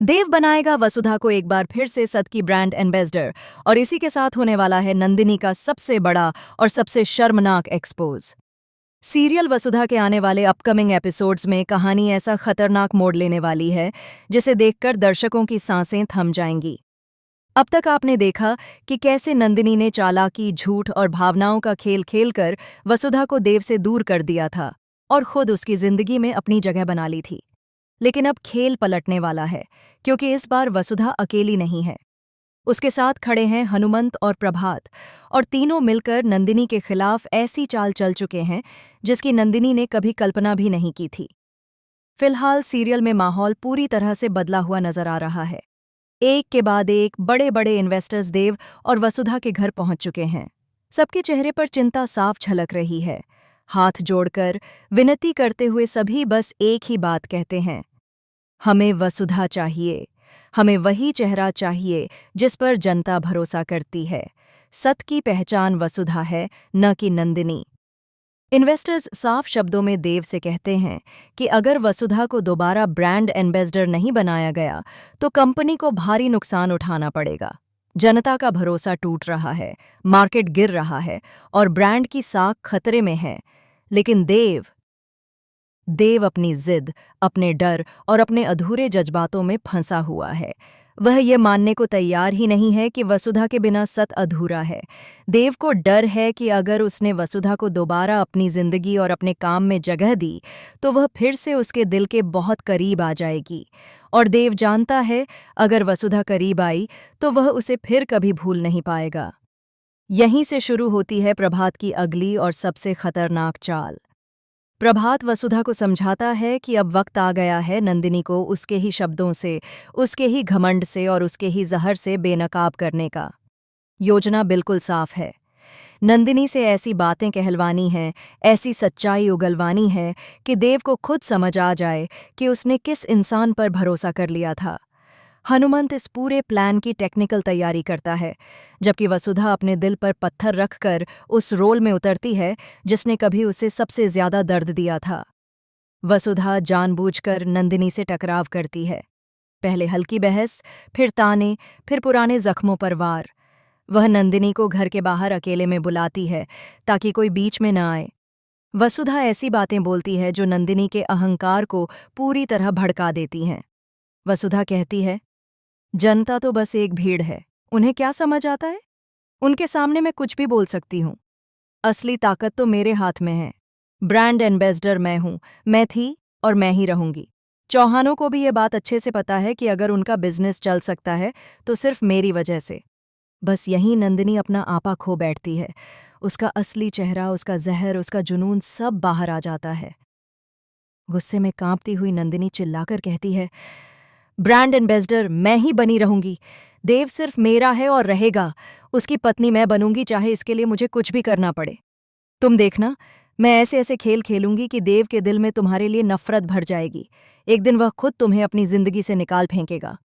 देव बनाएगा वसुधा को एक बार फिर से सत की ब्रांड एम्बेसडर। और इसी के साथ होने वाला है नंदिनी का सबसे बड़ा और सबसे शर्मनाक एक्सपोज। सीरियल वसुधा के आने वाले अपकमिंग एपिसोड्स में कहानी ऐसा खतरनाक मोड़ लेने वाली है जिसे देखकर दर्शकों की सांसें थम जाएंगी। अब तक आपने देखा कि कैसे नंदिनी ने चालाकी, झूठ और भावनाओं का खेल खेलकर वसुधा को देव से दूर कर दिया था और खुद उसकी जिंदगी में अपनी जगह बना ली थी। लेकिन अब खेल पलटने वाला है, क्योंकि इस बार वसुधा अकेली नहीं है। उसके साथ खड़े हैं हनुमंत और प्रभात, और तीनों मिलकर नंदिनी के खिलाफ ऐसी चाल चल चुके हैं जिसकी नंदिनी ने कभी कल्पना भी नहीं की थी। फिलहाल सीरियल में माहौल पूरी तरह से बदला हुआ नजर आ रहा है। एक के बाद एक बड़े बड़े इन्वेस्टर्स देव और वसुधा के घर पहुंच चुके हैं। सबके चेहरे पर चिंता साफ झलक रही है। हाथ जोड़कर विनती करते हुए सभी बस एक ही बात कहते हैं, हमें वसुधा चाहिए। हमें वही चेहरा चाहिए जिस पर जनता भरोसा करती है। सत की पहचान वसुधा है, न कि नंदिनी। इन्वेस्टर्स साफ शब्दों में देव से कहते हैं कि अगर वसुधा को दोबारा ब्रांड एम्बेसडर नहीं बनाया गया तो कंपनी को भारी नुकसान उठाना पड़ेगा। जनता का भरोसा टूट रहा है, मार्केट गिर रहा है और ब्रांड की साख खतरे में है। लेकिन देव अपनी जिद, अपने डर और अपने अधूरे जज्बातों में फंसा हुआ है। वह ये मानने को तैयार ही नहीं है कि वसुधा के बिना सत अधूरा है। देव को डर है कि अगर उसने वसुधा को दोबारा अपनी जिंदगी और अपने काम में जगह दी तो वह फिर से उसके दिल के बहुत करीब आ जाएगी। और देव जानता है, अगर वसुधा करीब आई तो वह उसे फिर कभी भूल नहीं पाएगा। यहीं से शुरू होती है प्रभात की अगली और सबसे खतरनाक चाल। प्रभात वसुधा को समझाता है कि अब वक्त आ गया है नंदिनी को उसके ही शब्दों से, उसके ही घमंड से और उसके ही जहर से बेनकाब करने का। योजना बिल्कुल साफ है। नंदिनी से ऐसी बातें कहलवानी हैं, ऐसी सच्चाई उगलवानी है कि देव को खुद समझ आ जाए कि उसने किस इंसान पर भरोसा कर लिया था। हनुमंत इस पूरे प्लान की टेक्निकल तैयारी करता है, जबकि वसुधा अपने दिल पर पत्थर रखकर उस रोल में उतरती है जिसने कभी उसे सबसे ज्यादा दर्द दिया था। वसुधा जानबूझकर नंदिनी से टकराव करती है। पहले हल्की बहस, फिर ताने, फिर पुराने जख्मों पर वार। वह नंदिनी को घर के बाहर अकेले में बुलाती है ताकि कोई बीच में न आए। वसुधा ऐसी बातें बोलती है जो नंदिनी के अहंकार को पूरी तरह भड़का देती हैं। वसुधा कहती है, जनता तो बस एक भीड़ है, उन्हें क्या समझ आता है? उनके सामने मैं कुछ भी बोल सकती हूँ। असली ताकत तो मेरे हाथ में है। ब्रांड एम्बेसडर मैं हूँ, मैं थी और मैं ही रहूंगी। चौहानों को भी ये बात अच्छे से पता है कि अगर उनका बिजनेस चल सकता है तो सिर्फ मेरी वजह से। बस यहीं नंदिनी अपना आपा खो बैठती है। उसका असली चेहरा, उसका जहर, उसका जुनून सब बाहर आ जाता है। गुस्से में कांपती हुई नंदिनी चिल्लाकर कहती है, ब्रांड एम्बेसडर मैं ही बनी रहूंगी। देव सिर्फ मेरा है और रहेगा। उसकी पत्नी मैं बनूंगी, चाहे इसके लिए मुझे कुछ भी करना पड़े। तुम देखना, मैं ऐसे ऐसे खेल खेलूंगी कि देव के दिल में तुम्हारे लिए नफरत भर जाएगी। एक दिन वह खुद तुम्हें अपनी जिंदगी से निकाल फेंकेगा।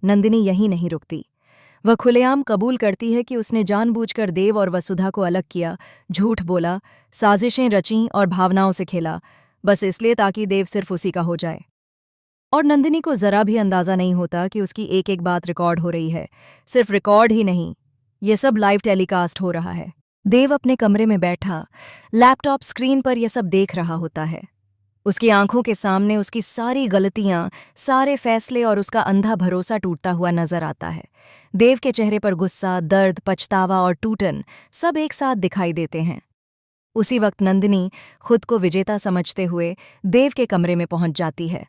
नंदिनी यहीं नहीं रुकती। वह खुलेआम कबूल करती है कि उसने जानबूझकर देव और वसुधा को अलग किया, झूठ बोला, साजिशें रचीं और भावनाओं से खेला, बस इसलिए ताकि देव सिर्फ उसी का हो जाए। और नंदिनी को जरा भी अंदाजा नहीं होता कि उसकी एक एक बात रिकॉर्ड हो रही है। सिर्फ रिकॉर्ड ही नहीं, ये सब लाइव टेलीकास्ट हो रहा है। देव अपने कमरे में बैठा लैपटॉप स्क्रीन पर यह सब देख रहा होता है। उसकी आंखों के सामने उसकी सारी गलतियां, सारे फैसले और उसका अंधा भरोसा टूटता हुआ नजर आता है। देव के चेहरे पर गुस्सा, दर्द, पछतावा और टूटन सब एक साथ दिखाई देते हैं। उसी वक्त नंदिनी खुद को विजेता समझते हुए देव के कमरे में पहुंच जाती है।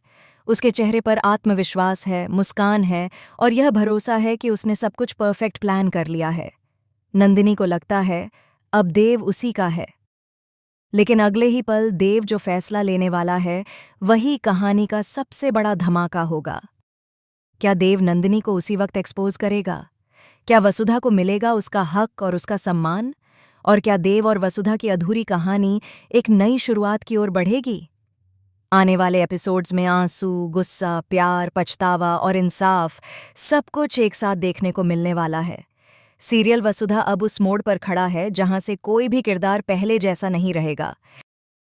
उसके चेहरे पर आत्मविश्वास है, मुस्कान है और यह भरोसा है कि उसने सब कुछ परफेक्ट प्लान कर लिया है। नंदिनी को लगता है अब देव उसी का है। लेकिन अगले ही पल देव जो फैसला लेने वाला है वही कहानी का सबसे बड़ा धमाका होगा। क्या देव नंदिनी को उसी वक्त एक्सपोज करेगा? क्या वसुधा को मिलेगा उसका हक और उसका सम्मान? और क्या देव और वसुधा की अधूरी कहानी एक नई शुरुआत की ओर बढ़ेगी? आने वाले एपिसोड्स में आंसू, गुस्सा, प्यार, पछतावा और इंसाफ सब कुछ एक साथ देखने को मिलने वाला है। सीरियल वसुधा अब उस मोड़ पर खड़ा है जहां से कोई भी किरदार पहले जैसा नहीं रहेगा।